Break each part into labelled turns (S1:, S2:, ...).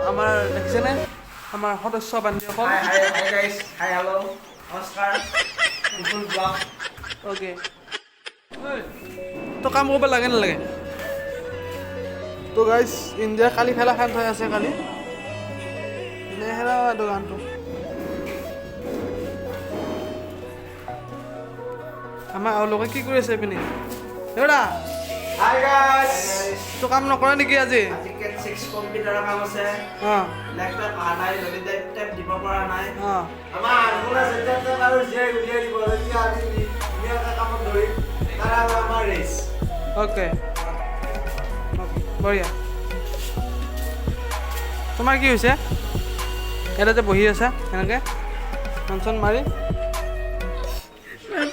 S1: আমাৰ দেখিছেনে আমাৰ সদস্য বান্ধৱীসকল অ'কে তো কাম কৰিব লাগে নালাগে তো গাইজ ইণ্ডিয়াৰ কালি খেলা খান হৈ আছে কালি নেহেৰা দোকানটো আমাৰ এওঁলোকে কি কৰি আছে এইপিনে দেউৰা
S2: Hi guys.
S1: তো কাম নকৰা নেকি আজি
S2: Ticket 6 computer কাম আছে।
S1: অঁ
S2: Laptop আনাই ললি টেপ দিব পৰা নাই।
S1: অঁ
S2: আমাৰ আনগুলা সেটাতে আৰু যে উলিয়াই দিব এতিয়া আমি নিয়াটা কামত ধৰি তাৰ আৰু আমাৰ ৰেস।
S1: অ'কে বঢ়িয়া তোমাৰ কি হৈছে ইয়াতে যে বহি আছা এনেকৈ টেনশ্যন মাৰি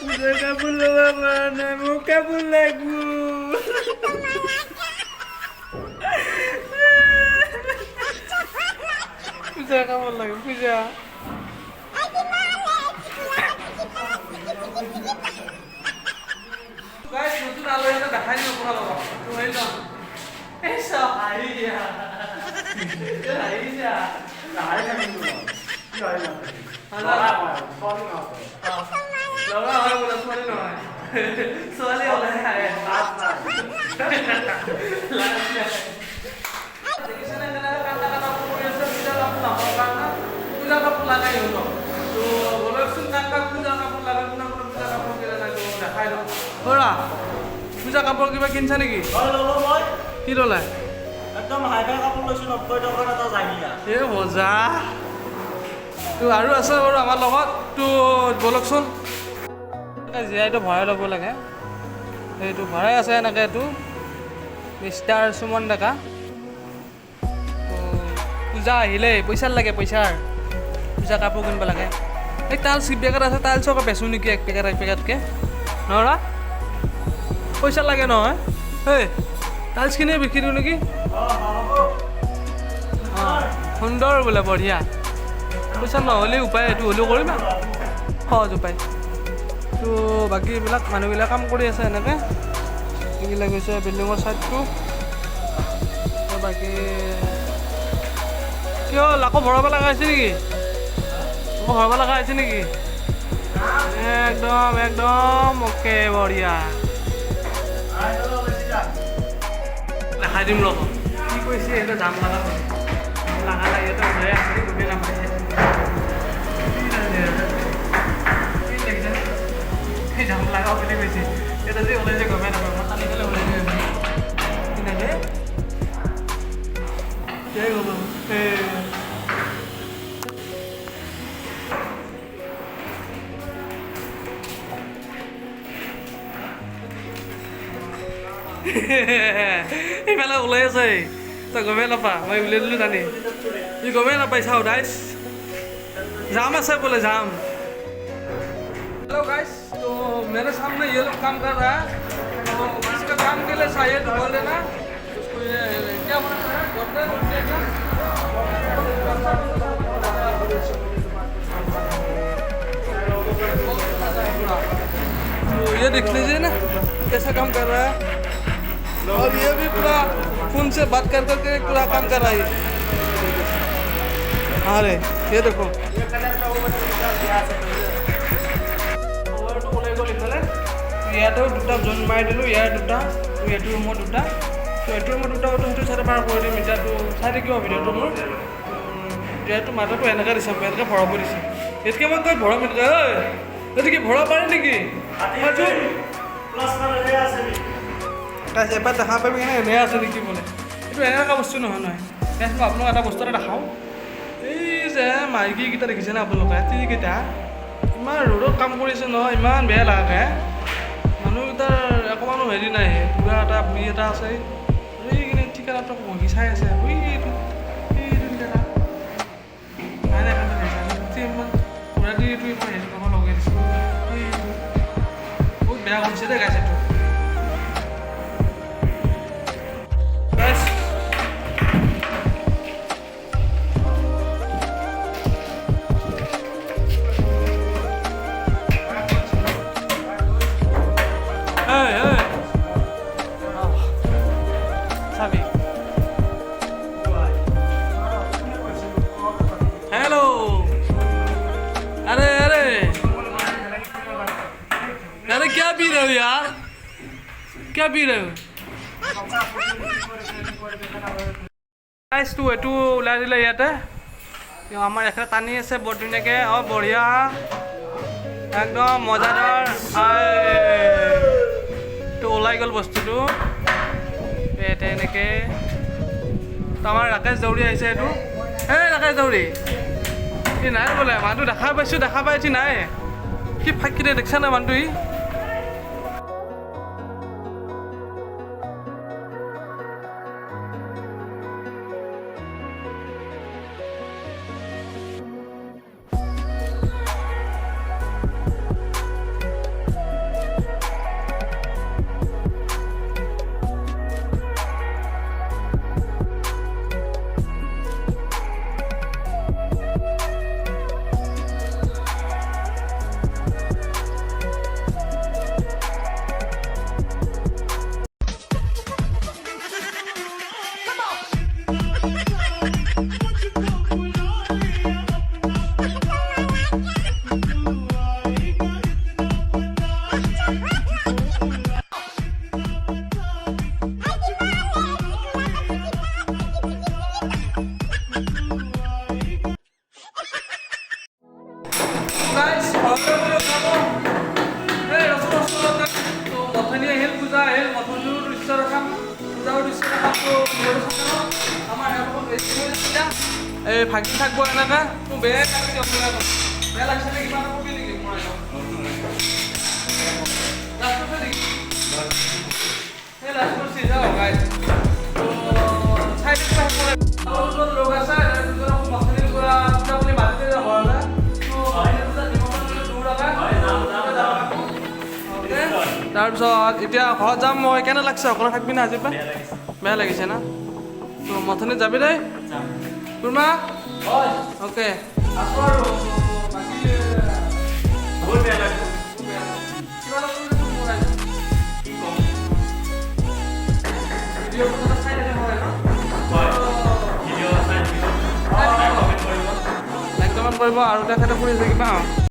S2: পূজাৰ কাপোৰ ল'ব পৰা নাই মোক কাপোৰ লাগিব
S1: পূজা কামত লাগে পূজা নতুন আলহী এটা দেখাই দিব পৰা ল'ব তো হৈ যাম এই চব হাঁহি দিয়া হাঁহি দিয়া ল'ৰা হয় বোলে ছোৱালী নহয় ছোৱালী হ'লে খায় দেখিছেনে কেনেকৈ কান্দা কান্দা কৰি আছে পূজা কাপোৰ নাপাওঁ কাৰণে পূজা কাপোৰ লাগাই হ'ল তো বলকচোন কাক পূজা কাপোৰ লাগে কোনে কোনে পূজা কাপোৰ কিনে লাগে দেখাই লওঁ ল'ৰা পূজা কাপোৰ কিবা কিনিছা নেকি
S2: মই
S1: কি ল'লা
S2: একদম হাইফাই কাপোৰ লৈছো 90 টকাৰ এটা জাগিয়া
S1: এই মজা তো আৰু আছে বাৰু আমাৰ লগত তো বলকচোন জীয়াইটো ভৰাই ল'ব লাগে এইটো ভৰাই আছে এনেকৈ এইটো মিষ্টাৰ সুমন ডেকা পূজা আহিলে পইচাৰ লাগে পইচাৰ পূজা কাপোৰ কিনিব লাগে এই টাইলছ পেকেট আছে টাইলছক বেচোঁ নেকি এক পেকেটকৈ নৰা পইচা লাগে নহয় এই টাইলছখিনিয়ে বিক্ৰী দিওঁ নেকি অঁ সুন্দৰ বোলে বঢ়িয়া পইচা নহ'লে উপায় এইটো হ'লেও কৰিম সহজ উপায় তো বাকী এইবিলাক মানুহবিলাক কাম কৰি আছে এনেকৈ এইবিলাক হৈছে বিল্ডিঙৰ ছাইডটো বাকী কিয় আকৌ ভৰাব লগা হৈছে নেকি আকৌ ভৰাব লগা হৈছে নেকি একদম একদম অ'কে বঢ়িয়া দেখাই দিম ৰ'ব কি কৈছে এইটো দাম লগা লাগা ইয়াতে ওলাই আছে গমেই নাপাইছে এই দাম লগাও বুলি কৈছে এটা যে ওলাইছে গমেই নাপায় মই কালি কালি ওলাই যায় কি লাগে এই গ'লো এইফালে ওলাই আছে তই গমেই নাপা মই উলিয়াই দিলোঁ জানি ই গমেই নাপাই চাওঁ ডাইচ जाम আছে बोले जाम हेलो गाइस तो मेरे सामने ये लोग काम कर रहा है तो इसका काम के लिए शायद बोल देना उसको ये क्या बोलना है तो ये देख लीजिए ना कैसा काम कर रहा है और ये भी पूरा फोन से बात कर करके पूरा काम कर रहा है अरे ये देखो ইয়াতেও দুটা জইন মাৰি দিলোঁ ইয়াৰ দুটা এইটো ৰুমৰ দুটা তো এইটো ৰুমৰ দুটা সেইটো চাইডে পাৰ কৰি দিম এতিয়াতো চাই থাকিব ভিডিঅ'টো মোৰ ইয়াতো মাথাটো এনেকৈ দিছে এনেকৈ ভৰাব দিছে এতকৈ মই কৈ ভৰাম এনেকৈ ঐ এইটো কি ভৰাব পাৰে নেকি এবাৰ দেখা পাবি কেনে এনে আছে নেকি বোলে এইটো এনেকুৱা বস্তু নহয় নহয় মই আপোনাক এটা বস্তু এটা দেখাওঁ এই যে মাইকীকেইটা দেখিছেনে আপোনালোকে তিনিকেইটা ইমান ৰ'দত কাম কৰিছে নহয় ইমান বেয়া লাগে মানুহকেইটাৰ অকণমানো হেৰি নাই পুৰা এটা বুঢ়ী এটা আছে এইখিনি ঠিকানাটো বহি চাই আছে এইটো ঠিকানা নাই নাই ইমান পুৰা দিটো ইমান হেৰি কৰিব লগাই দিছোঁ বহুত বেয়া কৰিছে দেই গাইছে এইটো रहे हो यार क्या पी रहे हो गाइस तू एटू उलाई दिले ইয়াতে আমাৰ এখানে টানি আছে বৰ ধুনীয়াকে বঢ়িয়া একদম মজাদাৰ তো ওলাই গ'ল বস্তুটো পেট এনেকে তো আমাৰ ৰাকেশ দৌৰি আহিছে এইটো ৰাকেশ দৌৰি ই নাই বোলে মানুহ দেখা পাইছোঁ নাই কি ফাঁকিতে দেখছা না মানুহটো এই ভাগি থাকবো এনেকা মোৰ বেয়া লাগিছে নেকি কিবা কবি নেকি মই তাৰপিছত এতিয়া ঘৰত যাম মই কেনে লাগছে অকলে থাকবি না আজিৰ পৰা বেয়া লাগিছে না তো মথনিত যাবি দেই কুৰ্মা অ'কে আছোঁ আৰু লাইক কমেণ্ট কৰিব আৰু তেখেতে ফুৰি থাকিবা